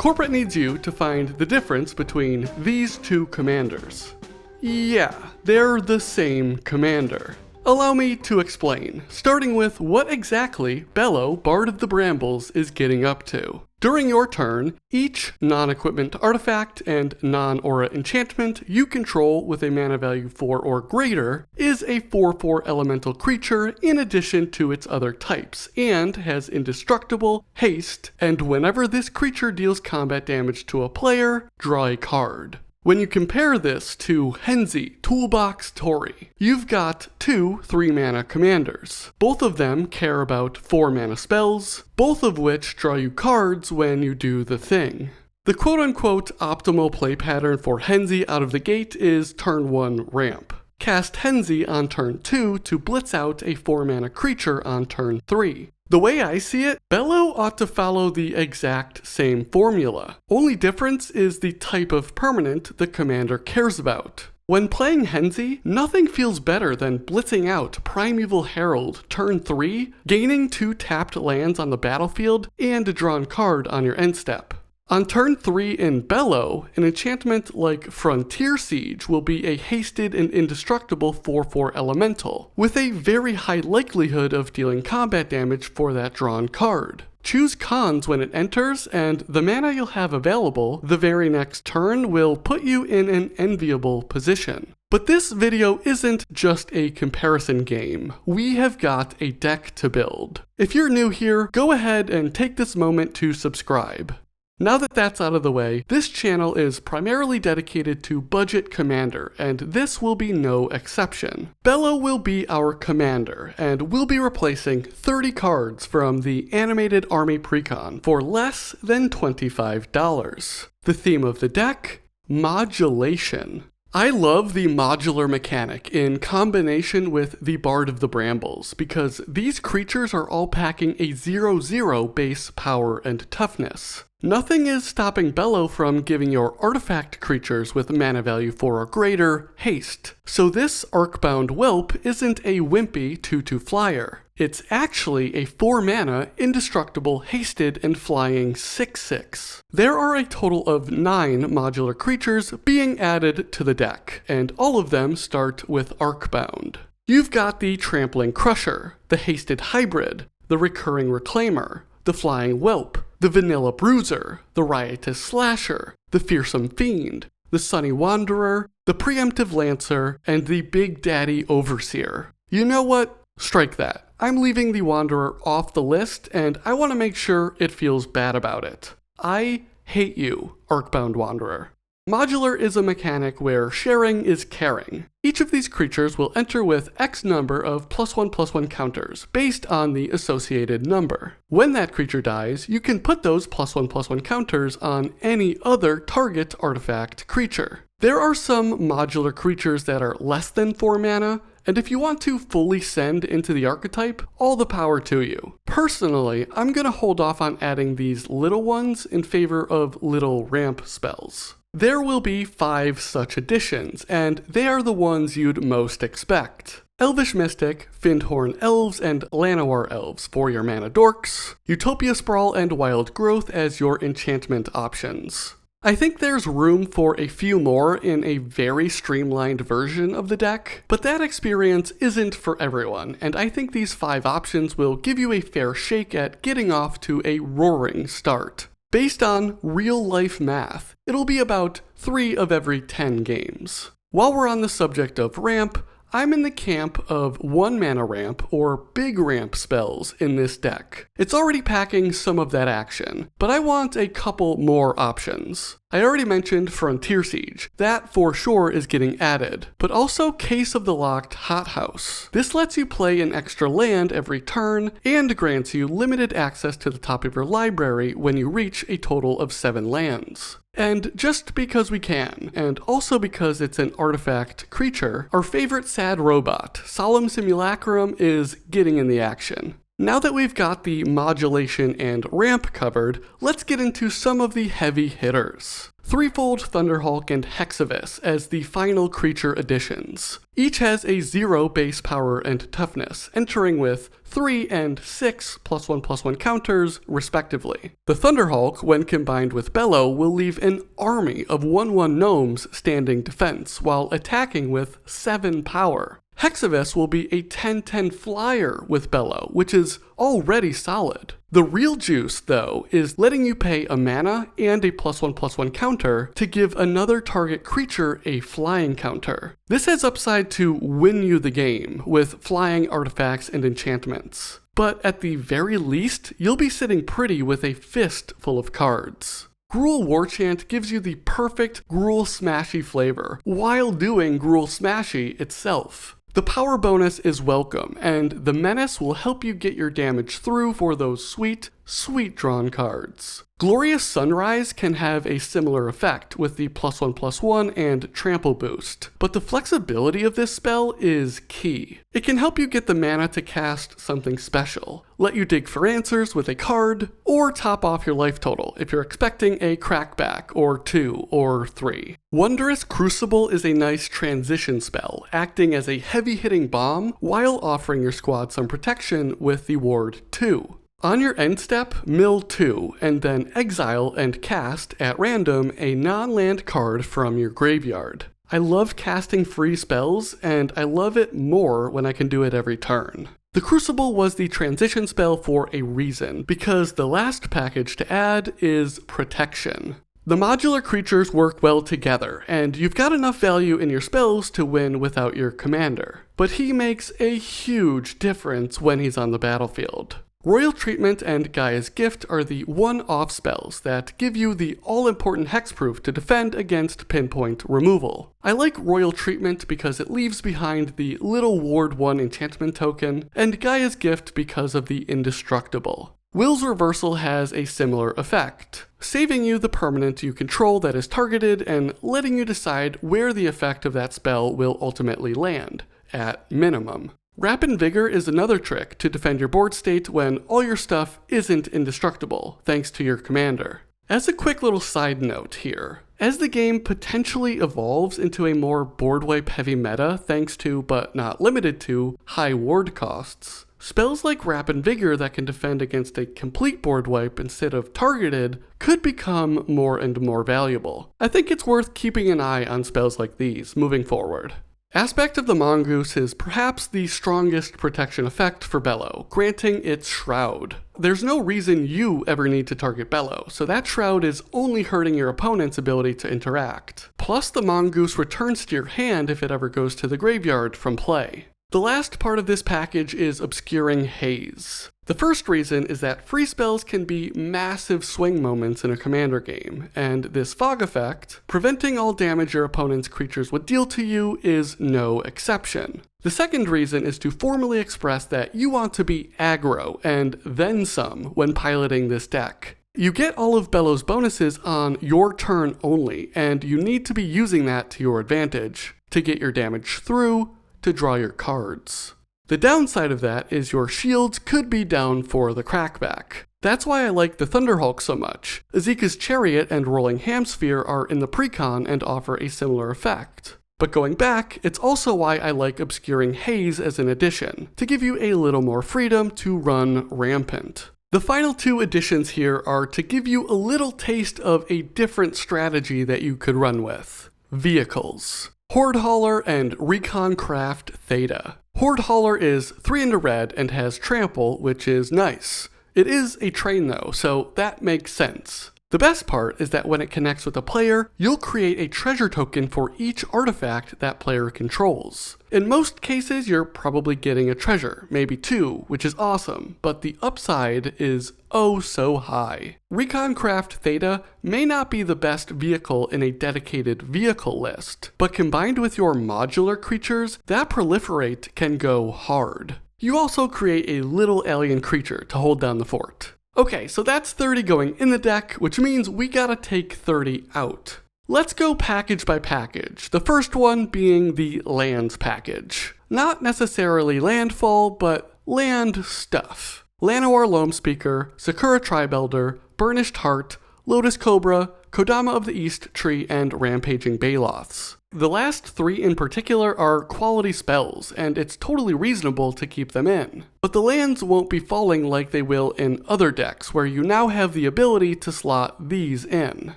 Corporate needs you to find the difference between these two commanders. Yeah, they're the same commander. Allow me to explain, starting with what exactly Bello, Bard of the Brambles, is getting up to. During your turn, each non-equipment artifact and non-aura enchantment you control with a mana value 4 or greater is a 4/4 elemental creature in addition to its other types, and has indestructible, haste, and whenever this creature deals combat damage to a player, draw a card. When you compare this to Henzi, Toolbox Tori, you've got two 3-mana commanders. Both of them care about 4-mana spells, both of which draw you cards when you do the thing. The quote-unquote optimal play pattern for Henzi out of the gate is turn 1 ramp. Cast Henzi on turn 2 to blitz out a 4-mana creature on turn 3. The way I see it, Bello ought to follow the exact same formula. Only difference is the type of permanent the commander cares about. When playing Henzi, nothing feels better than blitzing out Primeval Herald turn 3, gaining 2 tapped lands on the battlefield, and a drawn card on your end step. On turn 3 in Bello, an enchantment like Frontier Siege will be a hasted and indestructible 4/4 elemental, with a very high likelihood of dealing combat damage for that drawn card. Choose cons when it enters, and the mana you'll have available the very next turn will put you in an enviable position. But this video isn't just a comparison game. We have got a deck to build. If you're new here, go ahead and take this moment to subscribe. Now that that's out of the way, this channel is primarily dedicated to Budget Commander, and this will be no exception. Bello will be our commander, and we'll be replacing 30 cards from the Animated Army Precon for less than $25. The theme of the deck? Modulation. I love the modular mechanic in combination with the Bard of the Brambles, because these creatures are all packing a 0/0 base power and toughness. Nothing is stopping Bello from giving your artifact creatures with mana value 4 or greater haste. So this Arcbound Whelp isn't a wimpy 2/2 flyer. It's actually a 4-mana, indestructible, hasted, and flying 6/6. There are a total of 9 modular creatures being added to the deck, and all of them start with Arcbound. You've got the Trampling Crusher, the Hasted Hybrid, the Recurring Reclaimer, the Flying Whelp, the Vanilla Bruiser, the Riotous Slasher, the Fearsome Fiend, the Sunny Wanderer, the Preemptive Lancer, and the Big Daddy Overseer. You know what? Strike that. I'm leaving the Wanderer off the list, and I want to make sure it feels bad about it. I hate you, Arcbound Wanderer. Modular is a mechanic where sharing is caring. Each of these creatures will enter with X number of +1/+1 counters, based on the associated number. When that creature dies, you can put those +1/+1 counters on any other target artifact creature. There are some modular creatures that are less than 4 mana, and if you want to fully send into the archetype, all the power to you. Personally, I'm gonna hold off on adding these little ones in favor of little ramp spells. There will be 5 such additions, and they are the ones you'd most expect. Elvish Mystic, Findhorn Elves, and Llanowar Elves for your mana dorks, Utopia Sprawl and Wild Growth as your enchantment options. I think there's room for a few more in a very streamlined version of the deck, but that experience isn't for everyone, and I think these 5 options will give you a fair shake at getting off to a roaring start. Based on real-life math, it'll be about 3 of every 10 games. While we're on the subject of ramp, I'm in the camp of 1-mana ramp or big ramp spells in this deck. It's already packing some of that action, but I want a couple more options. I already mentioned Frontier Siege. That for sure is getting added, but also Case of the Locked Hothouse. This lets you play an extra land every turn and grants you limited access to the top of your library when you reach a total of 7 lands. And just because we can, and also because it's an artifact creature, our favorite sad robot, Solemn Simulacrum, is getting in the action. Now that we've got the modulation and ramp covered, let's get into some of the heavy hitters. Threefold Thunderhawk and Hexavis as the final creature additions. Each has a 0 base power and toughness, entering with 3 and 6 +1/+1 counters, respectively. The Thunderhawk, when combined with Bello, will leave an army of 1/1 gnomes standing defense, while attacking with 7 power. Hexavis will be a 10/10 flyer with Bello, which is already solid. The real juice, though, is letting you pay a mana and a +1/+1 counter to give another target creature a flying counter. This has upside to win you the game with flying artifacts and enchantments. But at the very least, you'll be sitting pretty with a fist full of cards. Gruul Warchant gives you the perfect Gruul Smashy flavor, while doing Gruul Smashy itself. The power bonus is welcome, and the menace will help you get your damage through for those sweet, sweet drawn cards. Glorious Sunrise can have a similar effect with the +1/+1 and trample boost, but the flexibility of this spell is key. It can help you get the mana to cast something special, let you dig for answers with a card, or top off your life total if you're expecting a crackback or 2 or 3. Wondrous Crucible is a nice transition spell, acting as a heavy-hitting bomb while offering your squad some protection with the ward 2. On your end step, mill 2, and then exile and cast, at random, a non-land card from your graveyard. I love casting free spells, and I love it more when I can do it every turn. The Crucible was the transition spell for a reason, because the last package to add is Protection. The modular creatures work well together, and you've got enough value in your spells to win without your commander. But he makes a huge difference when he's on the battlefield. Royal Treatment and Gaia's Gift are the one-off spells that give you the all-important hexproof to defend against pinpoint removal. I like Royal Treatment because it leaves behind the little Ward 1 enchantment token, and Gaia's Gift because of the Indestructible. Will's Reversal has a similar effect, saving you the permanent you control that is targeted and letting you decide where the effect of that spell will ultimately land, at minimum. Rapid Vigor is another trick to defend your board state when all your stuff isn't indestructible, thanks to your commander. As a quick little side note here, as the game potentially evolves into a more board wipe heavy meta thanks to, but not limited to, high ward costs, spells like Rapid Vigor that can defend against a complete board wipe instead of targeted could become more and more valuable. I think it's worth keeping an eye on spells like these moving forward. Aspect of the Mongoose is perhaps the strongest protection effect for Bello, granting its Shroud. There's no reason you ever need to target Bello, so that Shroud is only hurting your opponent's ability to interact. Plus the Mongoose returns to your hand if it ever goes to the graveyard from play. The last part of this package is Obscuring Haze. The first reason is that free spells can be massive swing moments in a commander game, and this fog effect, preventing all damage your opponent's creatures would deal to you, is no exception. The second reason is to formally express that you want to be aggro and then some when piloting this deck. You get all of Bello's bonuses on your turn only, and you need to be using that to your advantage to get your damage through, to draw your cards. The downside of that is your shields could be down for the crackback. That's why I like the Thunderhawk so much. Azeka's Chariot and Rolling Hamsphere are in the Precon and offer a similar effect. But going back, it's also why I like Obscuring Haze as an addition, to give you a little more freedom to run rampant. The final two additions here are to give you a little taste of a different strategy that you could run with. Vehicles. Horde Hauler and Recon Craft Theta. Horde Hauler is 3 into red and has trample, which is nice. It is a train though, so that makes sense. The best part is that when it connects with a player, you'll create a treasure token for each artifact that player controls. In most cases, you're probably getting a treasure, maybe 2, which is awesome, but the upside is oh so high. Recon Craft Theta may not be the best vehicle in a dedicated vehicle list, but combined with your modular creatures, that proliferate can go hard. You also create a little alien creature to hold down the fort. Okay, so that's 30 going in the deck, which means we gotta take 30 out. Let's go package by package, the first one being the lands package. Not necessarily landfall, but land stuff. Llanowar Loam Speaker, Sakura Tribe Elder, Burnished Heart, Lotus Cobra, Kodama of the East Tree, and Rampaging Baloths. The last 3 in particular are quality spells, and it's totally reasonable to keep them in. But the lands won't be falling like they will in other decks, where you now have the ability to slot these in.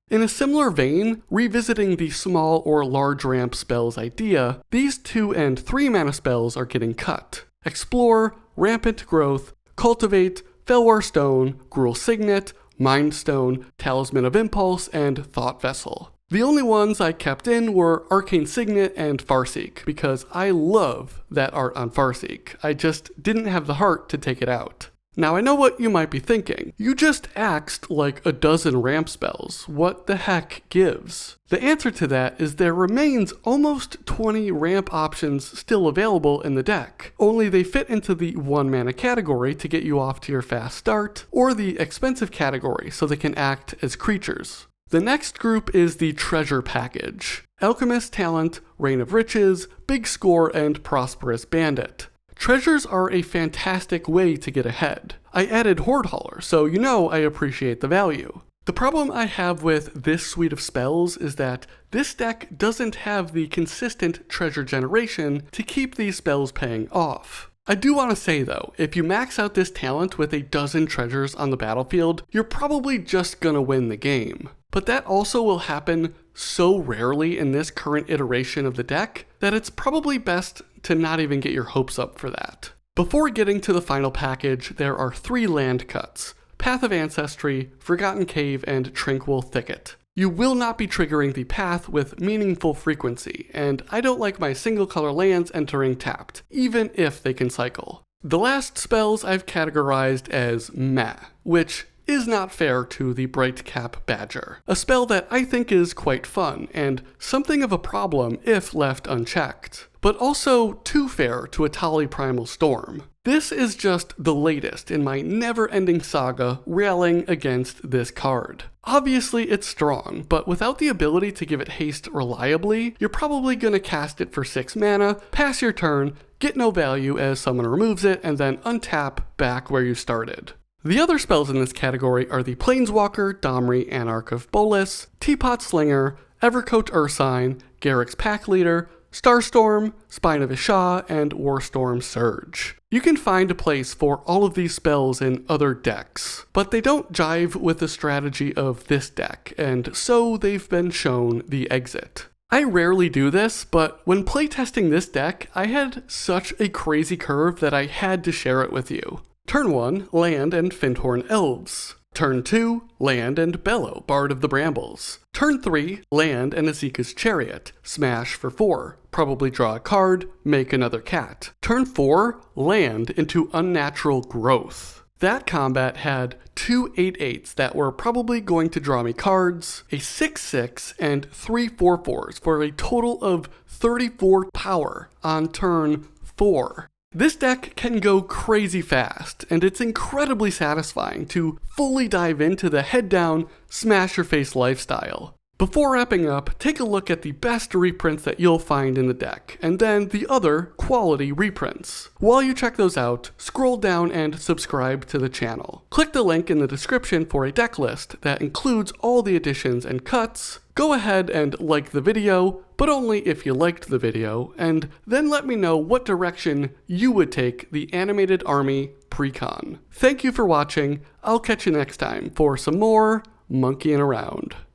In a similar vein, revisiting the small or large ramp spells idea, these 2 and 3 mana spells are getting cut. Explore, Rampant Growth, Cultivate, Felwar Stone, Gruul Signet, Mind Stone, Talisman of Impulse, and Thought Vessel. The only ones I kept in were Arcane Signet and Farseek, because I love that art on Farseek. I just didn't have the heart to take it out. Now I know what you might be thinking. You just axed like a dozen ramp spells. What the heck gives? The answer to that is there remains almost 20 ramp options still available in the deck, only they fit into the 1 mana category to get you off to your fast start, or the expensive category so they can act as creatures. The next group is the Treasure Package. Alchemist Talent, Reign of Riches, Big Score, and Prosperous Bandit. Treasures are a fantastic way to get ahead. I added Horde Hauler, so you know I appreciate the value. The problem I have with this suite of spells is that this deck doesn't have the consistent treasure generation to keep these spells paying off. I do want to say though, if you max out this talent with a dozen treasures on the battlefield, you're probably just gonna win the game. But that also will happen so rarely in this current iteration of the deck that it's probably best to not even get your hopes up for that. Before getting to the final package, there are 3 land cuts: Path of Ancestry, Forgotten Cave, and Tranquil Thicket. You will not be triggering the path with meaningful frequency, and I don't like my single color lands entering tapped, even if they can cycle. The last spells I've categorized as meh, which is not fair to the Brightcap Badger, a spell that I think is quite fun, and something of a problem if left unchecked, but also too fair to Atali Primal Storm. This is just the latest in my never-ending saga railing against this card. Obviously it's strong, but without the ability to give it haste reliably, you're probably gonna cast it for 6 mana, pass your turn, get no value as someone removes it, and then untap back where you started. The other spells in this category are the Planeswalker, Domri, Anarch of Bolas, Teapot Slinger, Evercoat Ursine, Garruk's Pack Leader, Starstorm, Spine of Isha, and Warstorm Surge. You can find a place for all of these spells in other decks, but they don't jive with the strategy of this deck, and so they've been shown the exit. I rarely do this, but when playtesting this deck, I had such a crazy curve that I had to share it with you. Turn 1, Land and Findhorn Elves. Turn 2, Land and Bello, Bard of the Brambles. Turn 3, Land and Azeka's Chariot, smash for 4, probably draw a card, make another cat. Turn 4, Land into Unnatural Growth. That combat had 2 8/8s that were probably going to draw me cards, a 6/6, and 3 4/4s for a total of 34 power on turn 4. This deck can go crazy fast, and it's incredibly satisfying to fully dive into the head down, smash your face lifestyle. Before wrapping up, take a look at the best reprints that you'll find in the deck, and then the other quality reprints. While you check those out, scroll down and subscribe to the channel. Click the link in the description for a deck list that includes all the additions and cuts. Go ahead and like the video, but only if you liked the video, and then let me know what direction you would take the Animated Army Precon. Thank you for watching. I'll catch you next time for some more monkeying around.